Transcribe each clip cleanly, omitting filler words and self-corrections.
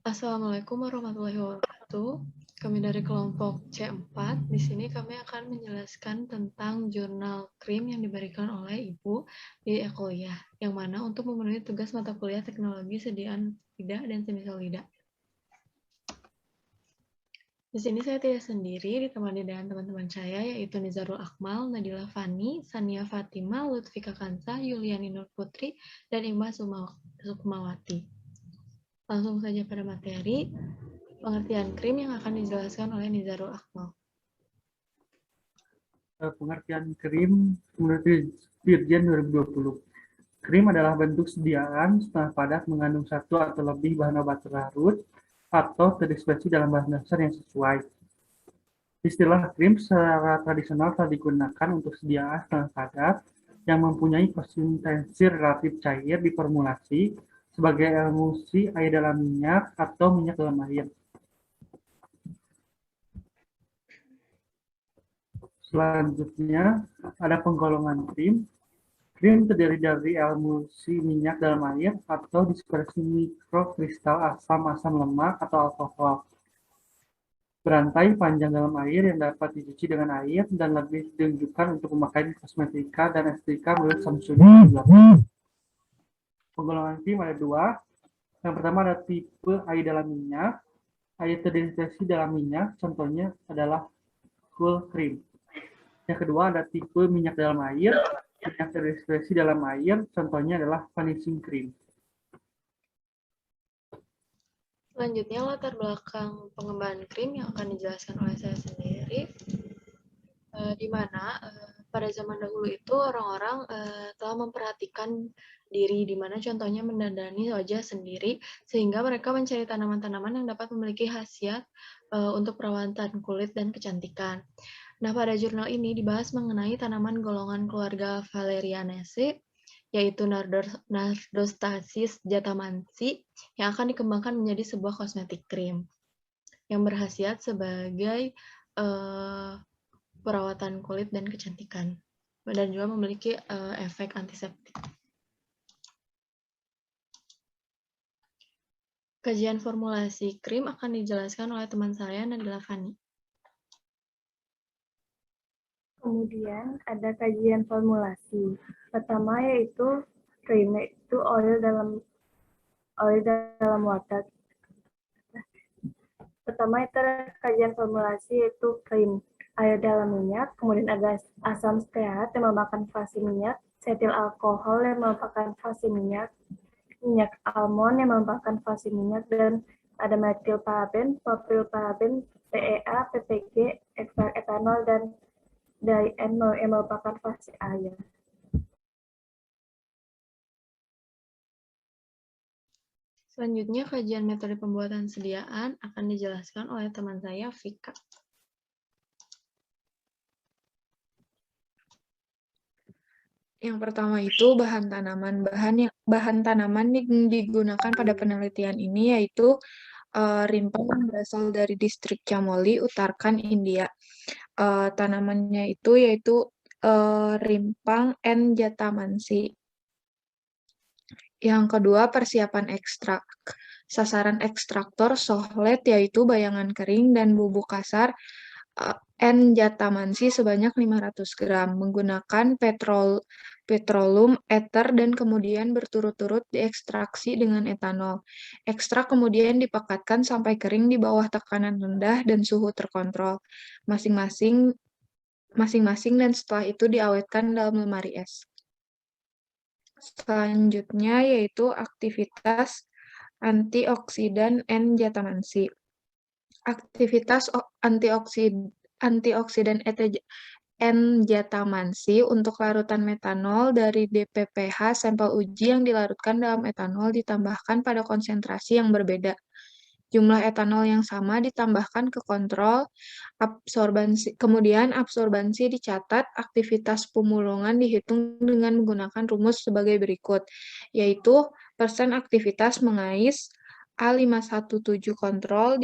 Assalamualaikum warahmatullahi wabarakatuh. Kami dari kelompok C4. Di sini kami akan menjelaskan tentang jurnal krim yang diberikan oleh Ibu di kuliah, yang mana untuk memenuhi tugas mata kuliah teknologi sediaan lidah dan semisal lidah. Di sini saya tidak sendiri, ditemani dengan teman-teman saya, yaitu Nizarul Akmal, Nadila Fani, Sania Fatima, Lutfika Kansa, Yuliani Nur Putri, dan Imba Sukmawati. Langsung saja pada materi, pengertian krim yang akan dijelaskan oleh Nizarul Akmal. Pengertian krim menurut Dirjen 2020. Krim adalah bentuk sediaan setengah padat mengandung satu atau lebih bahan obat larut atau terdispersi dalam bahan dasar yang sesuai. Istilah krim secara tradisional telah digunakan untuk sediaan setengah padat yang mempunyai konsistensi relatif cair di formulasi sebagai emulsi air dalam minyak atau minyak dalam air. Selanjutnya, ada penggolongan krim. Krim terdiri dari emulsi minyak dalam air atau dispersi mikrokristal asam-asam lemak atau alkohol. Berantai panjang dalam air yang dapat dicuci dengan air dan lebih ditunjukkan untuk pemakaian kosmetika dan estetika menurut Samsudin. Penggolongan krim ada dua. Yang pertama ada tipe air dalam minyak. Air terdispersi dalam minyak, contohnya adalah full cream. Yang kedua ada tipe minyak dalam air. Minyak terdispersi dalam air, contohnya adalah vanishing cream. Selanjutnya, latar belakang pengembangan krim yang akan dijelaskan oleh saya sendiri, di mana pada zaman dahulu itu orang-orang telah memperhatikan diri, di mana contohnya mendandani wajah sendiri, sehingga mereka mencari tanaman-tanaman yang dapat memiliki khasiat untuk perawatan kulit dan kecantikan. Nah, pada jurnal ini dibahas mengenai tanaman golongan keluarga Valerianaceae, yaitu Nardostasis jatamansi, yang akan dikembangkan menjadi sebuah kosmetik krim yang berkhasiat sebagai perawatan kulit dan kecantikan, dan juga memiliki efek antiseptik. Kajian formulasi krim akan dijelaskan oleh teman saya, Nadila Fani. Kemudian ada kajian formulasi. Pertama yaitu krim, yaitu oil dalam water. Pertama itu ada kajian formulasi yaitu krim, air dalam minyak, kemudian ada asam stearat yang merupakan fase minyak, setil alkohol yang merupakan fase minyak, minyak almond yang merupakan fase minyak, dan ada metilparaben, propilparaben, PEA, PPG, ekstrak etanol, dan diethanol yang merupakan fase air. Selanjutnya, kajian metode pembuatan sediaan akan dijelaskan oleh teman saya, Vika. Yang pertama itu bahan tanaman. Bahan tanaman yang digunakan pada penelitian ini yaitu rimpang yang berasal dari distrik Chamoli, Uttarakhand, India. Tanamannya itu yaitu rimpang N. jatamansi. Yang kedua, persiapan ekstrak. Sasaran ekstraktor sohlet yaitu bayangan kering dan bubuk kasar N. jatamansi sebanyak 500 gram menggunakan petroleum ether dan kemudian berturut-turut diekstraksi dengan etanol. Ekstrak kemudian dipekatkan sampai kering di bawah tekanan rendah dan suhu terkontrol masing-masing dan setelah itu diawetkan dalam lemari es. Selanjutnya yaitu aktivitas antioksidan N. jatamansi. Aktivitas antioksidan N. jatamansi untuk larutan metanol dari DPPH sampel uji yang dilarutkan dalam etanol ditambahkan pada konsentrasi yang berbeda. Jumlah etanol yang sama ditambahkan ke kontrol absorbansi. Kemudian absorbansi dicatat, aktivitas pemulungan dihitung dengan menggunakan rumus sebagai berikut, yaitu persen aktivitas mengais A517 kontrol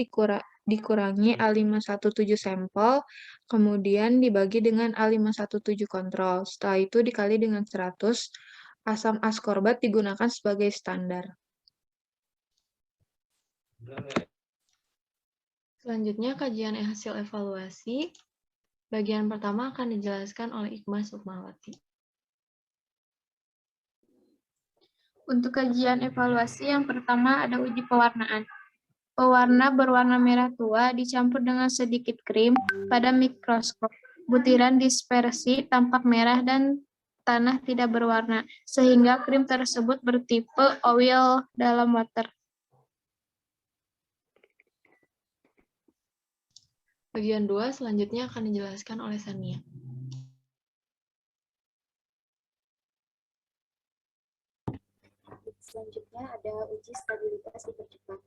dikurangi A517 sampel, kemudian dibagi dengan A517 kontrol. Setelah itu dikali dengan 100, asam askorbat digunakan sebagai standar. Selanjutnya, kajian hasil evaluasi. Bagian pertama akan dijelaskan oleh Iqbal Sukmawati. Untuk kajian evaluasi yang pertama ada uji pewarnaan. Pewarna berwarna merah tua dicampur dengan sedikit krim pada mikroskop. Butiran dispersi tampak merah dan tanah tidak berwarna, sehingga krim tersebut bertipe oil dalam water. Bagian 2 selanjutnya akan dijelaskan oleh Sania. Selanjutnya ada uji stabilitas dipercepat.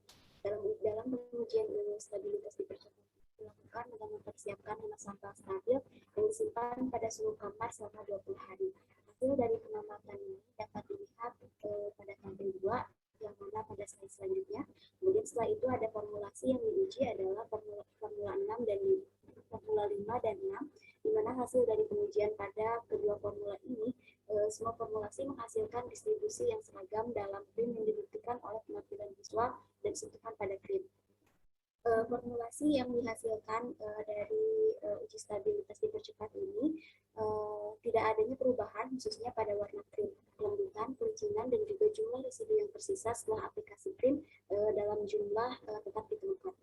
Dalam pengujian stabilitas dipercepat dilakukan dengan mempersiapkan hemat sampel stabil yang disimpan pada suhu kamar selama 20 hari. Hasil dari pengamatan ini dapat dilihat pada tabel 2 yang mana pada slide selanjutnya. Kemudian setelah itu ada formulasi yang diuji adalah formula 6 dan formula 5 dan 6, di mana hasil dari pengujian pada kedua formula ini semua formulasi menghasilkan distribusi yang seragam dalam krim yang dibuktikan oleh penampilan visual dan sentuhan pada krim. Formulasi yang dihasilkan dari uji stabilitas dipercepat ini tidak adanya perubahan khususnya pada warna krim, kelembutan, pelicinan, dan juga jumlah residu yang tersisa setelah aplikasi krim dalam jumlah tetap ditemukan.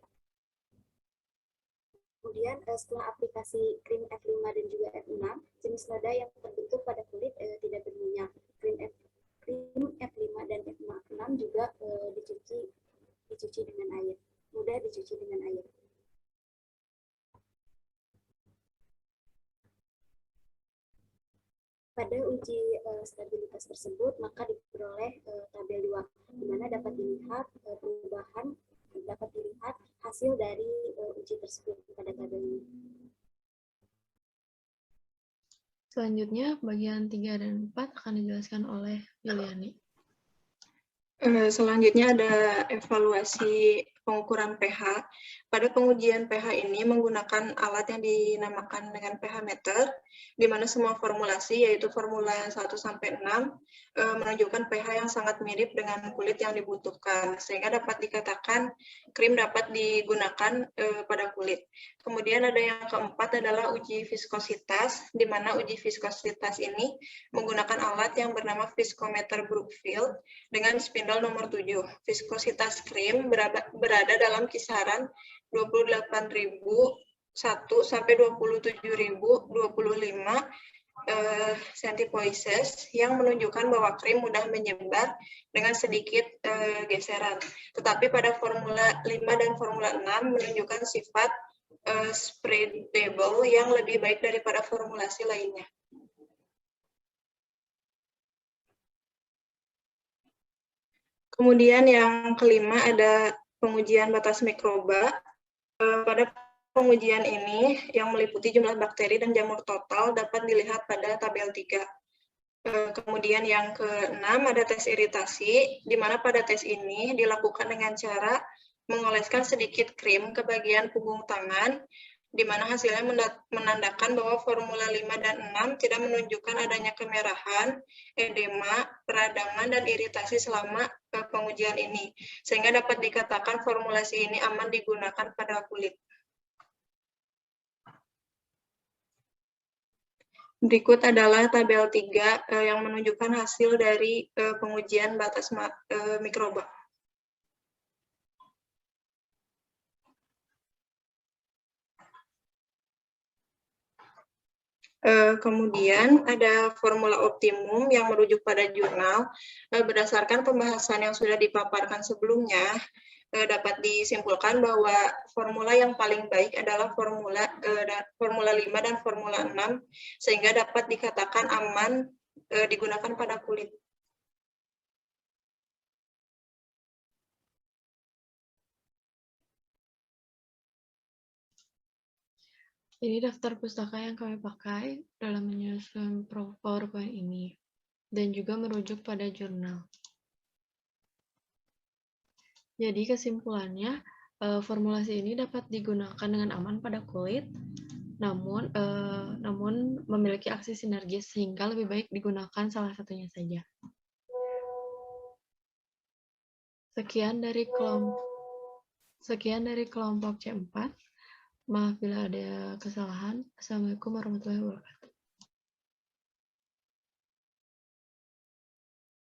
Kemudian setelah aplikasi krim F5 dan juga F6, jenis noda yang terbentuk pada kulit tidak berminyak. Krim F5 dan F6 juga dicuci dengan air, mudah dicuci dengan air. Pada uji stabilitas tersebut, maka diperoleh tabel 2, di mana dapat dilihat perubahan, dapat dilihat hasil dari uji tersebut pada tabel ini. Selanjutnya, bagian 3 dan 4 akan dijelaskan oleh Yuliani. Selanjutnya ada evaluasi pengukuran pH. Pada pengujian pH ini menggunakan alat yang dinamakan dengan pH meter, di mana semua formulasi, yaitu formula 1-6, menunjukkan pH yang sangat mirip dengan kulit yang dibutuhkan, sehingga dapat dikatakan krim dapat digunakan pada kulit. Kemudian ada yang keempat adalah uji viskositas, di mana uji viskositas ini menggunakan alat yang bernama viskometer Brookfield dengan spindle nomor 7. Viskositas krim berada dalam kisaran 28.001 sampai 27.025 centipoises yang menunjukkan bahwa krim mudah menyebar dengan sedikit geseran. Tetapi pada formula 5 dan formula 6 menunjukkan sifat spreadable yang lebih baik daripada formulasi lainnya. Kemudian yang kelima ada pengujian batas mikroba. Pada pengujian ini yang meliputi jumlah bakteri dan jamur total dapat dilihat pada tabel 3. Kemudian yang keenam ada tes iritasi, di mana pada tes ini dilakukan dengan cara mengoleskan sedikit krim ke bagian punggung tangan, di mana hasilnya menandakan bahwa formula 5 dan 6 tidak menunjukkan adanya kemerahan, edema, peradangan, dan iritasi selama pengujian ini, sehingga dapat dikatakan formulasi ini aman digunakan pada kulit. Berikut adalah tabel 3 yang menunjukkan hasil dari pengujian batas mikroba. Kemudian ada formula optimum yang merujuk pada jurnal. Berdasarkan pembahasan yang sudah dipaparkan sebelumnya, dapat disimpulkan bahwa formula yang paling baik adalah formula 5 dan formula 6, sehingga dapat dikatakan aman digunakan pada kulit. Ini daftar pustaka yang kami pakai dalam menyusun PowerPoint ini, dan juga merujuk pada jurnal. Jadi kesimpulannya, formulasi ini dapat digunakan dengan aman pada kulit, namun memiliki aksi sinergis sehingga lebih baik digunakan salah satunya saja. Sekian dari kelompok Sekian dari kelompok C4. Maaf bila ada kesalahan. Assalamualaikum warahmatullahi wabarakatuh.